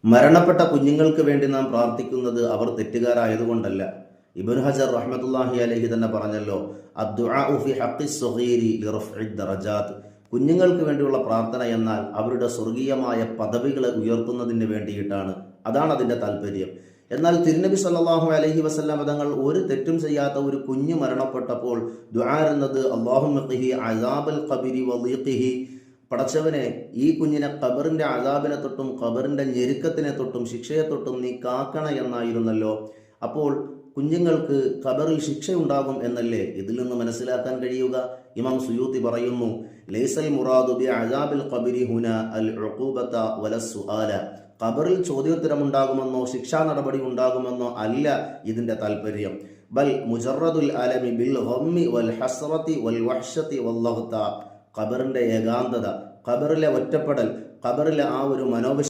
മരണപ്പെട്ട കുഞ്ഞുങ്ങൾക്ക് വേണ്ടി നാം പ്രാർത്ഥിക്കുന്നത് അവർ തെറ്റുകാരായതുകൊണ്ടല്ല. ഇബ്നു ഹജർ റഹ്മത്തുള്ളാഹി അലൈഹി തന്നെ പറഞ്ഞല്ലോ, അദ്ദുആഉ ഫി ഹഖ്ഖിസ് സ്വഗീരി ലിറഫ്ഇദ് ദറജാത്ത്. കുഞ്ഞുങ്ങൾക്ക് വേണ്ടിയുള്ള പ്രാർത്ഥന എന്നാൽ അവരുടെ സ്വർഗീയമായ പദവികളെ ഉയർത്തുന്നതിന് വേണ്ടിയിട്ടാണ്. അതാണ് അതിൻ്റെ താല്പര്യം. എന്നാൽ തിരുനബി സല്ലല്ലാഹു അലൈഹി വസല്ലം തങ്ങൾ ഒരു തെറ്റും ചെയ്യാത്ത ഒരു കുഞ്ഞ് മരണപ്പെട്ടപ്പോൾ ദുആ എന്നത് അല്ലാഹുമ്മ ഖിഹി അസാബൽ ഖബരി വളീഖിഹി, പടച്ചവനെ ഈ കുഞ്ഞിനെ ഖബറിൻ്റെ അസാബിനെ തൊട്ടും ഖബറിൻ്റെ ഞെരുക്കത്തിനെ തൊട്ടും ശിക്ഷയെ തൊട്ടും നീ കാക്കണ എന്നായിരുന്നല്ലോ. അപ്പോൾ കുഞ്ഞുങ്ങൾക്ക് ഖബറിൽ ശിക്ഷയുണ്ടാകും എന്നല്ലേ ഇതിൽ നിന്ന് മനസ്സിലാക്കാൻ കഴിയുക? ഇമാം സുയൂത്തി പറയുന്നു, ലൈസൽ മുറാദു ബി അസാബിൽ ഖബരി ഹുന അൽ ഉഖൂബത വലസ് സുആല. ഖബറിൽ ചോദ്യോത്തരമുണ്ടാകുമെന്നോ ശിക്ഷാ നടപടി ഉണ്ടാകുമെന്നോ അല്ല ഇതിൻ്റെ താല്പര്യം. ബൽ മുജറദുൽ അലമി ബിൽ ഗമ്മി വൽ ഹസ്റതി വൽ വഹ്ശതി വല്ലഗ്ത. ഖബറിൻ്റെ ഏകാന്തത, ഖബറിലെ ഒറ്റപ്പെടൽ, ഖബറിലെ ആ ഒരു